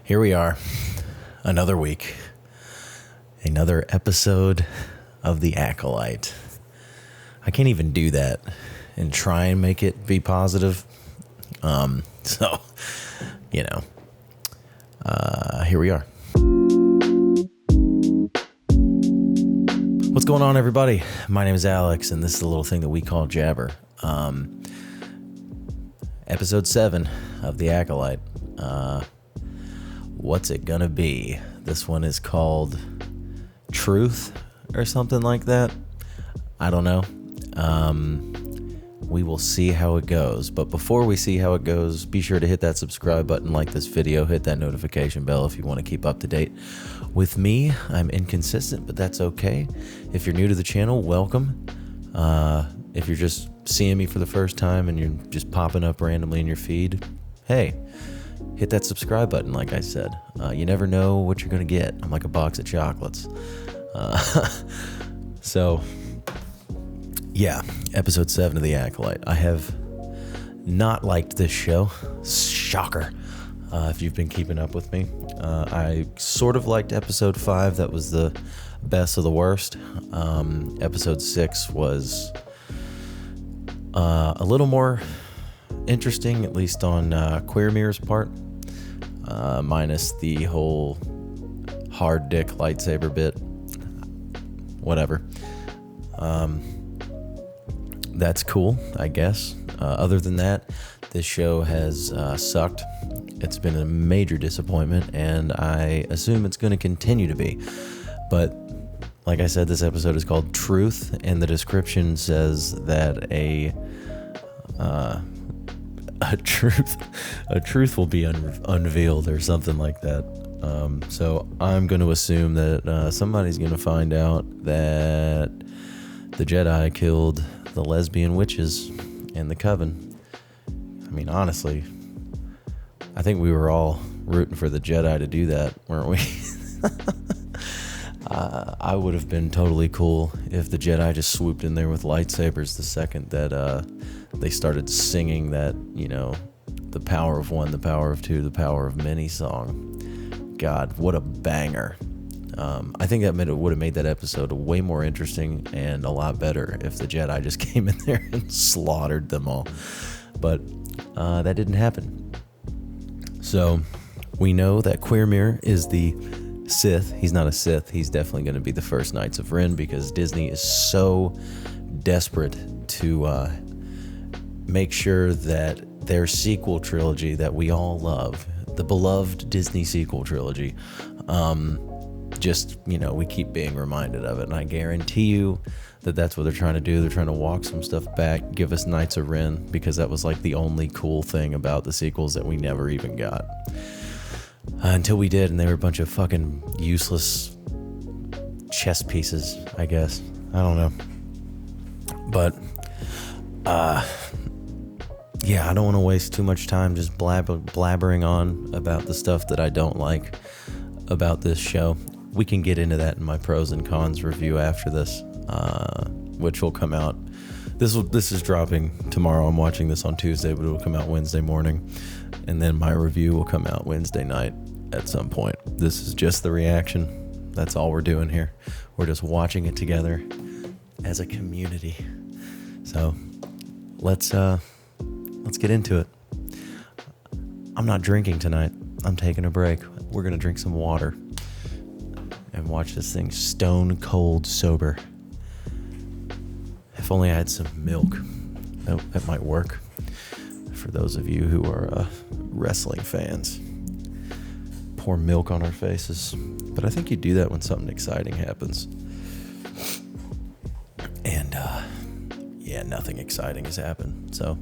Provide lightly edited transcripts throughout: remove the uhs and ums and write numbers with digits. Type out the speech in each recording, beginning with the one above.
Here we are, another week, another episode of the ACOLYTE. I can't even do that and try and make it be positive. So, here we are. What's going on, everybody? My name is Alex, and this is a little thing that we call Jabber. Episode 7 of the ACOLYTE. What's it gonna be? This one is called Truth or something like that. I don't know. We will see how it goes. But before we see how it goes, be sure to hit that subscribe button, like this video, hit that notification bell if you want to keep up to date with me. I'm inconsistent, but that's okay. If you're new to the channel, welcome. If you're just seeing me for the first time and you're just popping up randomly in your feed, hey, hit that subscribe button, like I said. You never know what you're going to get. I'm like a box of chocolates. So, yeah, episode 7 of the ACOLYTE. I have not liked this show. Shocker. If you've been keeping up with me. I sort of liked episode 5. That was the best of the worst. Episode 6 was a little more interesting, at least on Queer Mirror's part. Minus the whole hard dick lightsaber bit. Whatever. That's cool, I guess. Other than that, this show has sucked. It's been a major disappointment, and I assume it's going to continue to be. But like I said, this episode is called Truth, and the description says that a truth will be unveiled or something like that. So I'm going to assume that somebody's going to find out that the Jedi killed the lesbian witches in the coven. I mean, honestly, I think we were all rooting for the Jedi to do that, weren't we? I would have been totally cool if the Jedi just swooped in there with lightsabers the second that they started singing that, the power of one, the power of two, the power of many song. God, what a banger. I think that would have made that episode way more interesting and a lot better if the Jedi just came in there and slaughtered them all. But that didn't happen. So we know that Queer Mirror is the Sith. He's not a Sith. He's definitely going to be the first Knights of Ren, because Disney is so desperate to make sure that their sequel trilogy that we all love, the beloved Disney sequel trilogy, we keep being reminded of it. And I guarantee you that that's what they're trying to do. They're trying to walk some stuff back, give us Knights of Ren, because that was like the only cool thing about the sequels that we never even got. Until we did, and they were a bunch of fucking useless chess pieces, I guess. I don't know. But, yeah, I don't want to waste too much time just blabbering on about the stuff that I don't like about this show. We can get into that in my pros and cons review after this, which will come out. This is dropping tomorrow. I'm watching this on Tuesday, but it will come out Wednesday morning. And then my review will come out Wednesday night at some point. This is just the reaction. That's all we're doing here. We're just watching it together as a community. So let's get into it. I'm not drinking tonight. I'm taking a break. We're going to drink some water and watch this thing stone cold sober. If only I had some milk. That might work for those of you who are wrestling fans. Pour milk on our faces. But I think you do that when something exciting happens. And, nothing exciting has happened. So,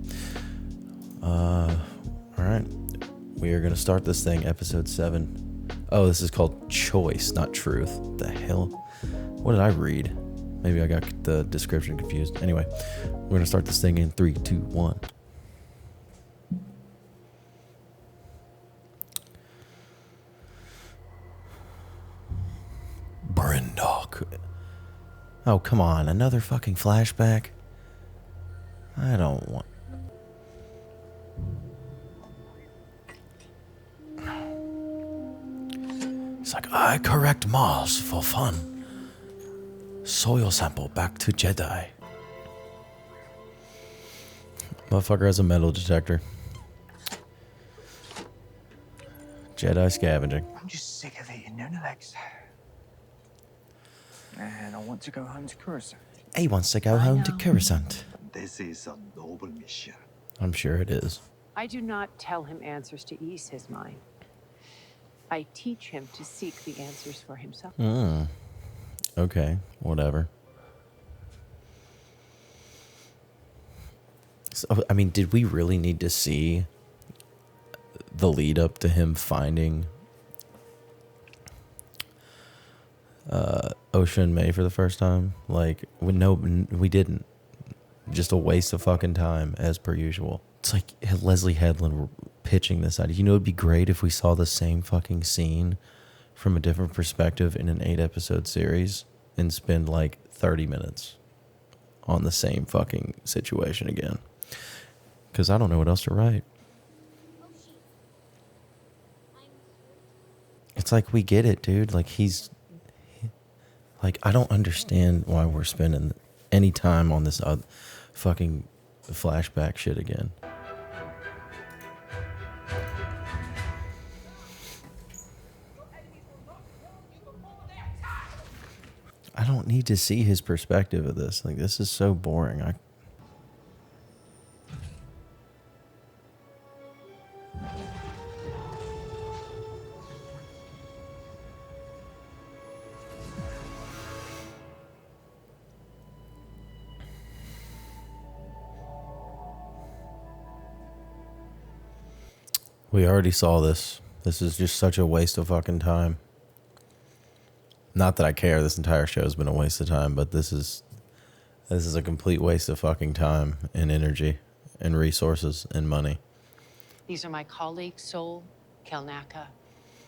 all right. We are going to start this thing, episode 7. Oh, this is called Choice, not Truth. What the hell? What did I read? Maybe I got the description confused. Anyway, we're going to start this thing in 3, 2, 1. Brindok. Oh, come on. Another fucking flashback? I don't want... It's like, I correct Mars for fun. Soil sample back to Jedi. Motherfucker has a metal detector. Jedi scavenging. I'm just sick of eating Nunalegs. And I want to go home to Coruscant. He wants to go home to Coruscant. This is a noble mission. I'm sure it is. I do not tell him answers to ease his mind. I teach him to seek the answers for himself. Okay, whatever. So, I mean, did we really need to see the lead up to him finding Osha and May for the first time? Like, no, we didn't. Just a waste of fucking time, as per usual. It's like Leslie Headland pitching this idea. You know, it'd be great if we saw the same fucking scene from a different perspective in an 8-episode series and spend like 30 minutes on the same fucking situation again. Because I don't know what else to write. It's like, we get it, dude. Like, like, I don't understand why we're spending any time on this fucking flashback shit again. I don't need to see his perspective of this. Like, this is so boring. We already saw this. This is just such a waste of fucking time. Not that I care. This entire show has been a waste of time, but this is a complete waste of fucking time and energy and resources and money. These are my colleagues, Sol, Kelnaka,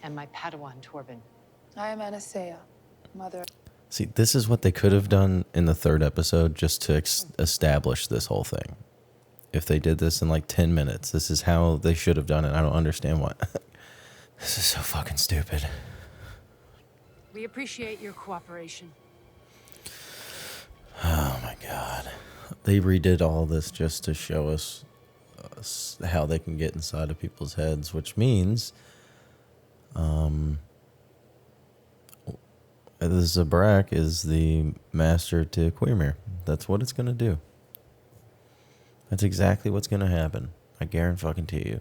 and my Padawan, Torben. I am Anastasia, mother. See, this is what they could have done in the 3rd episode just to establish this whole thing. If they did this in like 10 minutes, this is how they should have done it. I don't understand why. This is so fucking stupid. We appreciate your cooperation. Oh my God. They redid all this just to show us how they can get inside of people's heads, which means the Zabrak is the master to Queermere. That's what it's going to do. That's exactly what's going to happen. I guarantee you.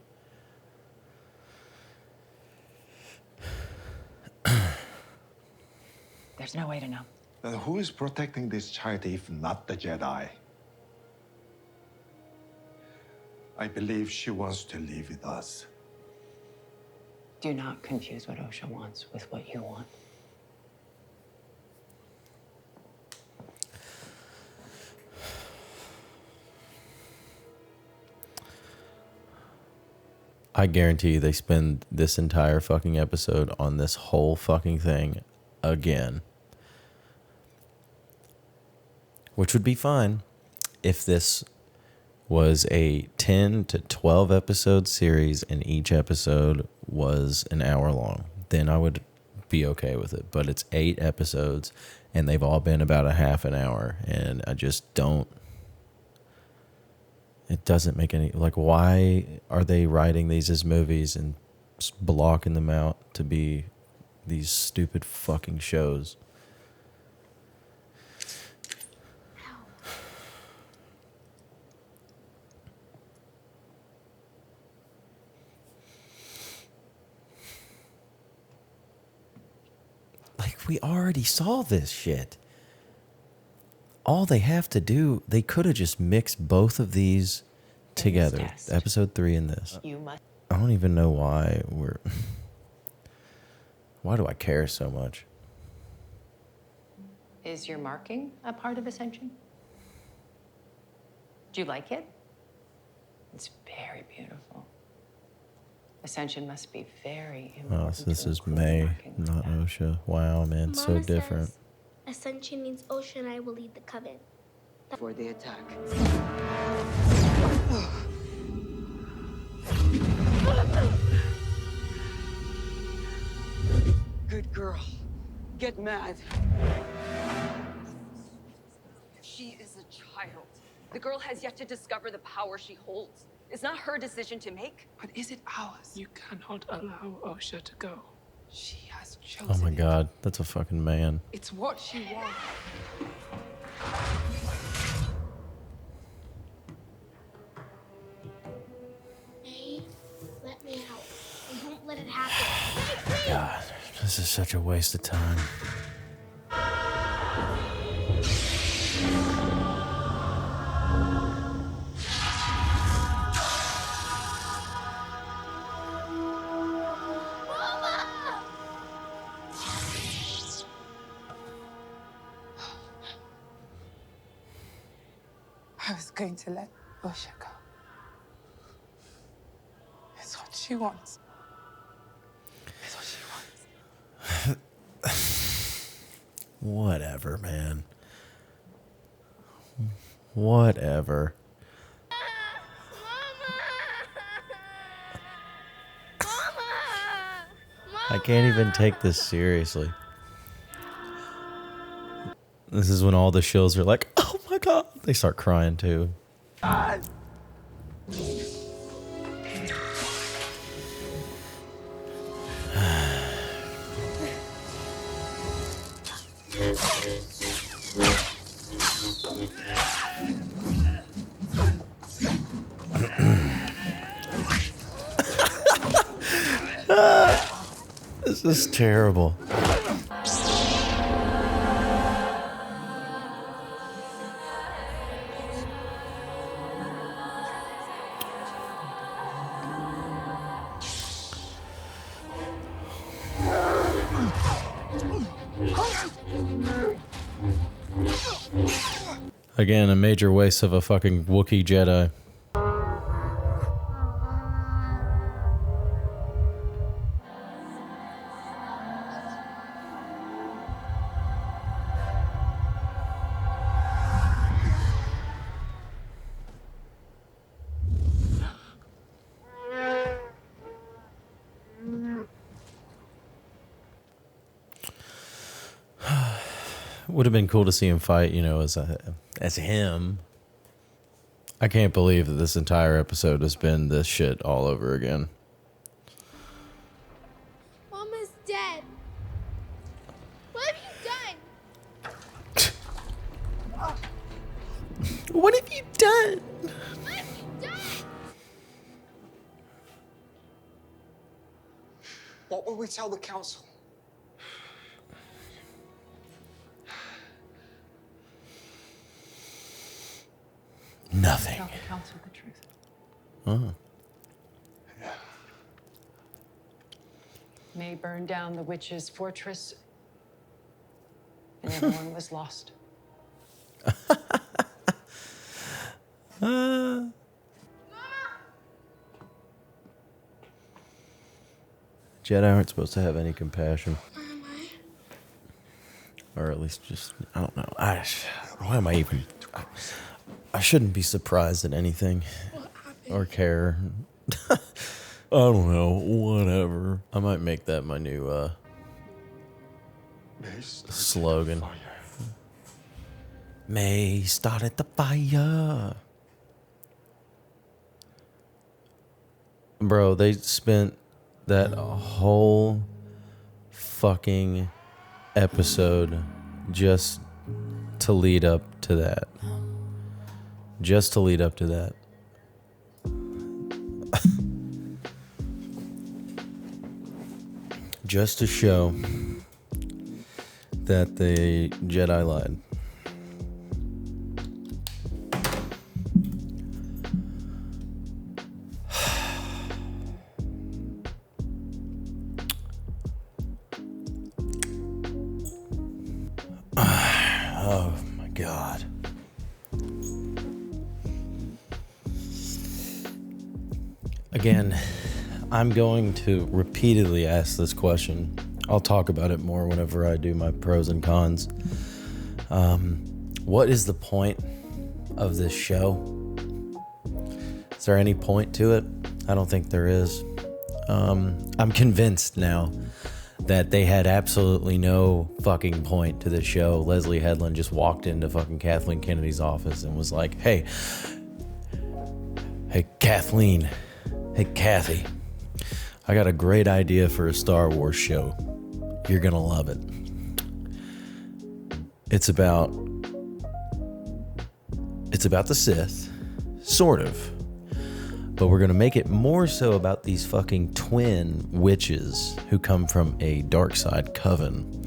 There's no way to know. Then who is protecting this child if not the Jedi? I believe she wants to live with us. Do not confuse what Osha wants with what you want. I guarantee you they spend this entire fucking episode on this whole fucking thing again. Which would be fine if this was a 10 to 12 episode series and each episode was an hour long. Then I would be okay with it. But it's 8 episodes and they've all been about a half an hour. And I just don't. It doesn't make any, like, why are they writing these as movies and blocking them out to be these stupid fucking shows? Like, we already saw this shit. All they have to do, they could have just mixed both of these together. Episode 3 and this. I don't even know why we're... Why do I care so much? Is your marking a part of Ascension? Do you like it? It's very beautiful. Ascension must be very important. Oh, so this is May, not Osha. Wow, man, so different. Says Ascension means Osha and I will lead the coven. For the attack. good girl. Get mad. She is a child. The girl has yet to discover the power she holds. It's not her decision to make. But is it ours? You cannot allow Osha to go. She has chosen Oh my it. god, that's a fucking man. It's what she wants. May, let me out. I won't let it happen. God, this is such a waste of time. I was going to let Osha go. It's what she wants. It's what she wants. Whatever, man. Whatever. I can't even take this seriously. This is when all the shills are like, oh my god. They start crying too. This is terrible. Again, a major waste of a fucking Wookiee Jedi. Would have been cool to see him fight, you know, as him. I can't believe that this entire episode has been this shit all over again. Mama's dead. What have you done? What have you done? What have you done? What will we tell the council? Nothing. Tell the council the truth. Oh. May burned down the witch's fortress, and everyone was lost. Jedi aren't supposed to have any compassion. Where am I? Or at least just, I don't know. Why am I even... I shouldn't be surprised at anything. What happened? Or care. I don't know. Whatever. I might make that my new slogan. May started the fire. Bro, they spent that whole fucking episode just to lead up to that. Just to lead up to that. Just to show that the Jedi lied. Oh my God. Again, I'm going to repeatedly ask this question. I'll talk about it more whenever I do my pros and cons. What is the point of this show? Is there any point to it? I don't think there is. I'm convinced now that they had absolutely no fucking point to this show. Leslie Headland just walked into fucking Kathleen Kennedy's office and was like, hey Kathleen, hey Kathy, I got a great idea for a Star Wars show. You're gonna love it. It's about the Sith, sort of. But we're gonna make it more so about these fucking twin witches who come from a dark side coven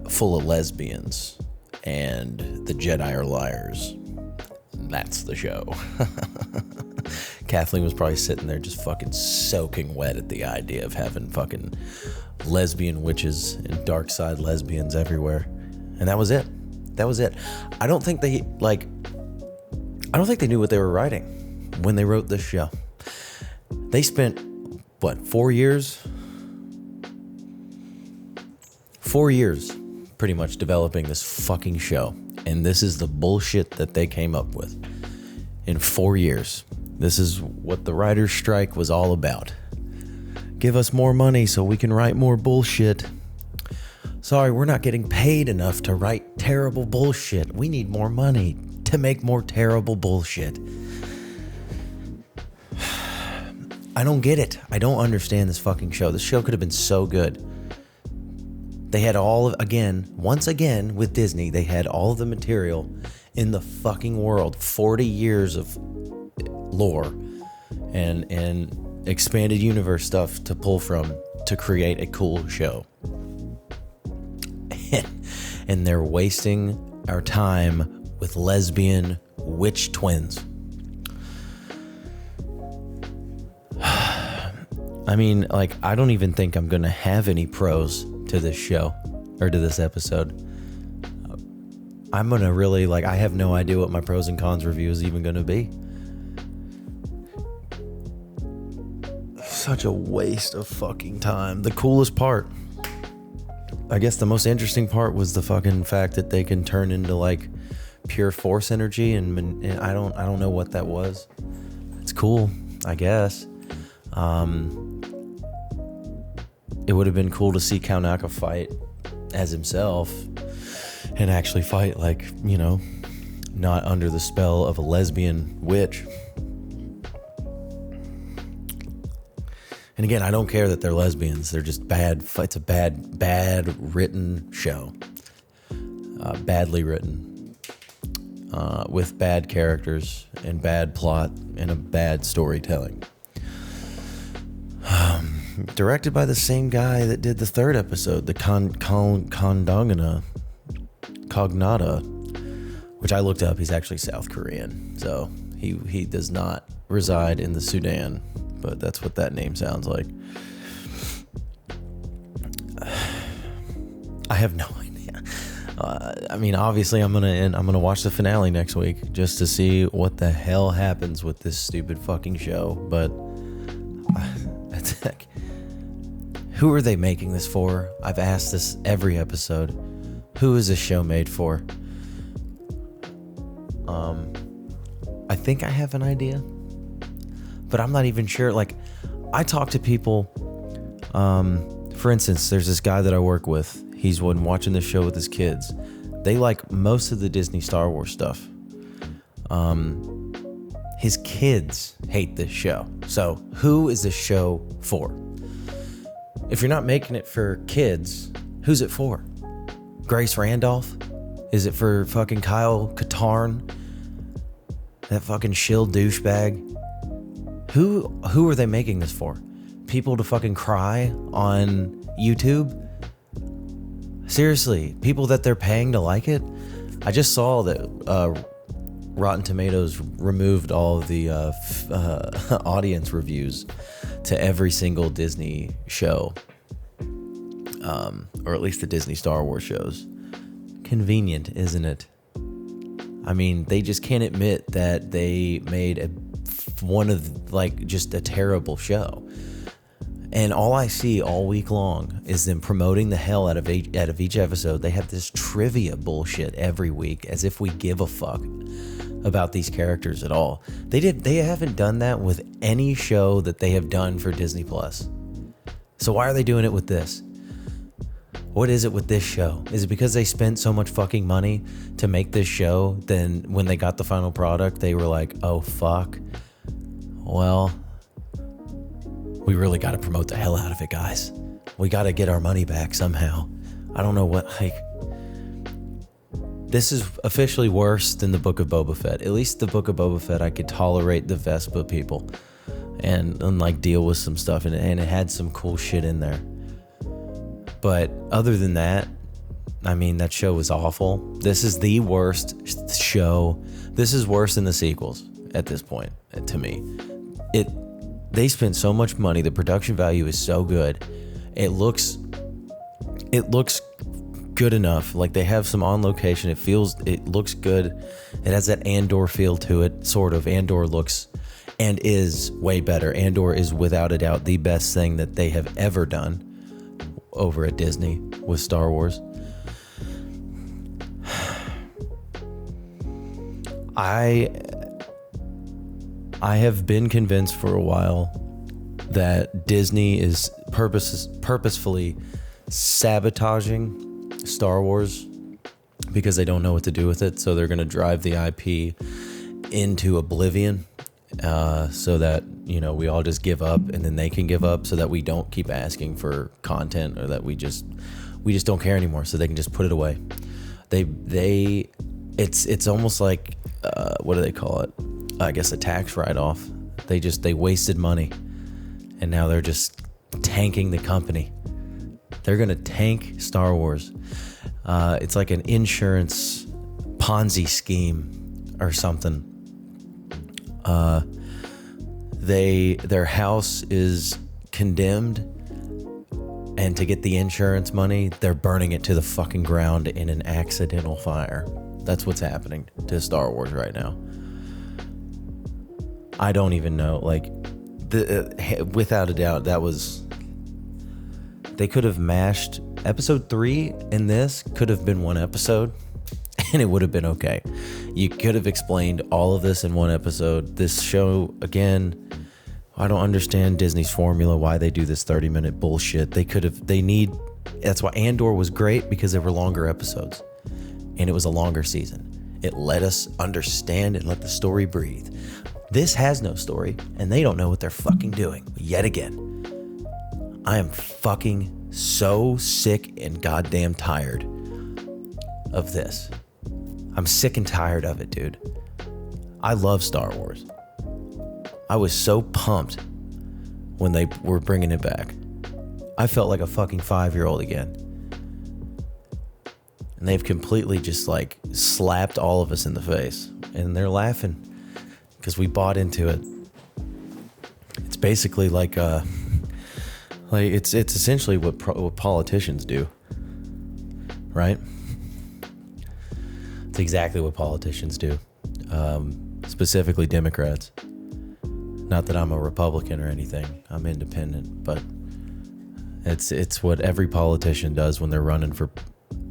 full of lesbians, and the Jedi are liars. That's the show. Kathleen was probably sitting there just fucking soaking wet at the idea of having fucking lesbian witches and dark side lesbians everywhere. And that was it. I don't think they knew what they were writing when they wrote this show. They spent, 4 years? 4 years pretty much developing this fucking show. And this is the bullshit that they came up with in 4 years. This is what the writer's strike was all about. Give us more money so we can write more bullshit. Sorry, we're not getting paid enough to write terrible bullshit. We need more money to make more terrible bullshit. I don't get it. I don't understand this fucking show. This show could have been so good. They had once again with Disney, they had all of the material in the fucking world. 40 years of lore and expanded universe stuff to pull from to create a cool show. And they're wasting our time with lesbian witch twins. I mean, I don't even think I'm gonna have any pros to this show or to this episode. I'm gonna really, I have no idea what my pros and cons review is even gonna be. Such a waste of fucking time. The coolest part, I guess the most interesting part, was the fucking fact that they can turn into pure force energy, and I don't know what that was. It's cool, I guess. It would have been cool to see Kaunaka fight as himself and actually fight not under the spell of a lesbian witch. And again, I don't care that they're lesbians. They're just bad. It's a bad written show. Badly written. With bad characters and bad plot and a bad storytelling. Directed by the same guy that did the third episode, the Cognata, which I looked up. He's actually South Korean. So he does not reside in the Sudan. But that's what that name sounds like. I have no idea. I mean, obviously, I'm gonna watch the finale next week just to see what the hell happens with this stupid fucking show. But who are they making this for? I've asked this every episode. Who is this show made for? I think I have an idea. But I'm not even sure. I talk to people. For instance, there's this guy that I work with. He's one watching this show with his kids. They like most of the Disney Star Wars stuff. His kids hate this show. So who is this show for? If you're not making it for kids, who's it for? Grace Randolph? Is it for fucking Kyle Katarn? That fucking shill douchebag? Who are they making this for? People to fucking cry on YouTube? Seriously, people that they're paying to like it? I just saw that Rotten Tomatoes removed all of the audience reviews to every single Disney show. Or at least the Disney Star Wars shows. Convenient, isn't it? I mean, they just can't admit that they made just a terrible show. And all I see all week long is them promoting the hell out of each episode. They have this trivia bullshit every week, as if we give a fuck about these characters at all. They haven't done that with any show that they have done for Disney Plus. So why are they doing it with this? What is it with this show? Is it because they spent so much fucking money to make this show, then when they got the final product, they were like, oh fuck, well, we really got to promote the hell out of it, guys. We got to get our money back somehow. I don't know what, like, this is officially worse than the Book of Boba Fett. At least the Book of Boba Fett, I could tolerate the Vespa people and like deal with some stuff, and it had some cool shit in there. But other than that, I mean, that show was awful. This is the worst show. This is worse than the sequels at this point, to me. They spent so much money. The production value is so good. It looks good enough. Like, they have some on location. It looks good. It has that Andor feel to it, sort of. Andor looks and is way better. Andor is without a doubt the best thing that they have ever done over at Disney with Star Wars. I have been convinced for a while that Disney is purposefully sabotaging Star Wars because they don't know what to do with it. So they're going to drive the IP into oblivion, so that, you know, we all just give up, and then they can give up, so that we don't keep asking for content, or that we just don't care anymore, so they can just put it away. It's almost like, what do they call it? I guess a tax write-off. They wasted money, and now they're just tanking the company. They're gonna tank Star Wars. It's like an insurance Ponzi scheme or something. Their house is condemned, and to get the insurance money, they're burning it to the fucking ground in an accidental fire. That's what's happening to Star Wars right now. I don't even know. Like, without a doubt, they could have mashed episode 3, and this could have been one episode, and it would have been okay. You could have explained all of this in one episode. This show, again, I don't understand Disney's formula, why they do this 30-minute bullshit. That's why Andor was great, because there were longer episodes, and it was a longer season. It let us understand and let the story breathe. This has no story, and they don't know what they're fucking doing. Yet again, I am fucking so sick and goddamn tired of this. I'm sick and tired of it, dude. I love Star Wars. I was so pumped when they were bringing it back. I felt like a fucking 5-year-old again. And they've completely just like slapped all of us in the face. And they're laughing because we bought into it. It's basically like it's essentially what politicians do, right? It's exactly what politicians do, specifically Democrats. Not that I'm a Republican or anything. I'm independent, but it's what every politician does when they're running for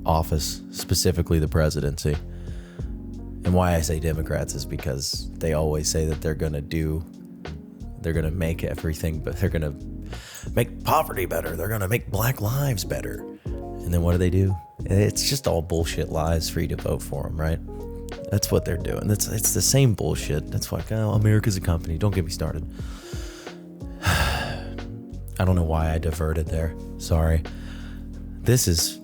office, specifically the presidency. And why I say Democrats is because they always say that they're going to make everything, but they're going to make poverty better. They're going to make black lives better. And then what do? It's just all bullshit lies for you to vote for them, right? That's what they're doing. It's the same bullshit. That's like, oh, America's a company. Don't get me started. I don't know why I diverted there. Sorry. This is...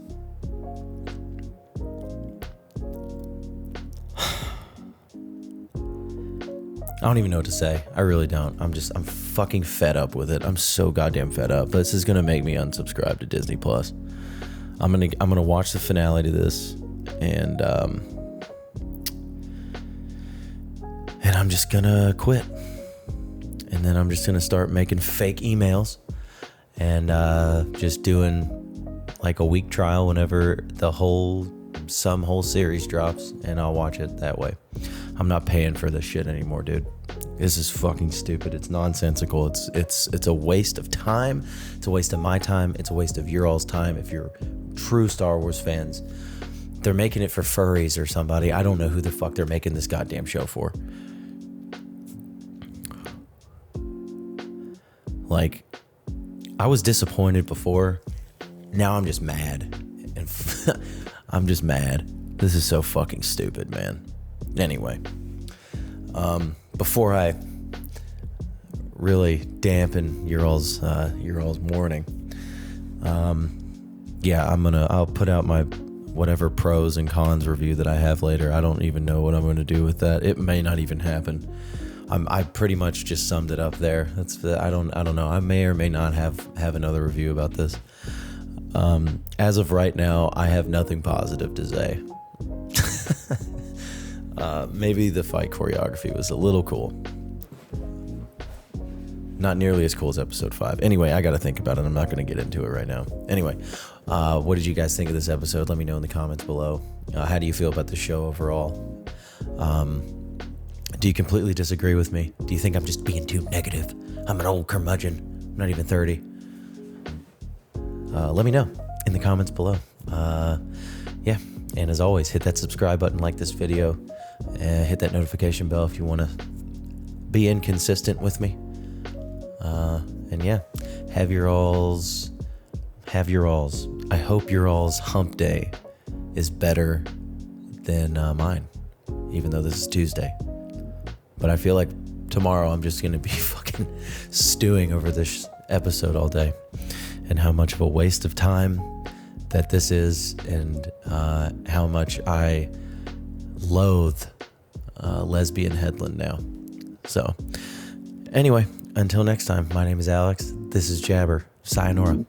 I don't even know what to say. I really don't. I'm fucking fed up with it. I'm so goddamn fed up. This is gonna make me unsubscribe to Disney Plus. I'm gonna watch the finale to this, and I'm just gonna quit. And then I'm just gonna start making fake emails and just doing like a week trial whenever some whole series drops, and I'll watch it that way. I'm not paying for this shit anymore, dude. This is fucking stupid. It's nonsensical. It's a waste of time. It's a waste of my time. It's a waste of your all's time. If you're true Star Wars fans, they're making it for furries or somebody. I don't know who the fuck they're making this goddamn show for. Like, I was disappointed before. Now I'm just mad. And I'm just mad. This is so fucking stupid, man. Anyway, before I really dampen your all's morning, yeah, I'll put out my whatever pros and cons review that I have later. I don't even know what I'm going to do with that. It may not even happen. I pretty much just summed it up there. I don't know. I may or may not have another review about this. As of right now, I have nothing positive to say. Maybe the fight choreography was a little cool. Not nearly as cool as episode 5. Anyway, I got to think about it. I'm not going to get into it right now. Anyway, what did you guys think of this episode? Let me know in the comments below. How do you feel about the show overall? Do you completely disagree with me? Do you think I'm just being too negative? I'm an old curmudgeon. I'm not even 30. Let me know in the comments below. Yeah, and as always, hit that subscribe button, like this video, and hit that notification bell if you want to be inconsistent with me. And yeah, have your alls. I hope your all's hump day is better than mine, even though this is Tuesday. But I feel like tomorrow I'm just going to be fucking stewing over this episode all day and how much of a waste of time that this is, and how much I loathe lesbian Headland now. So anyway, until next time, my name is Alex. This is Jabber. Sayonara.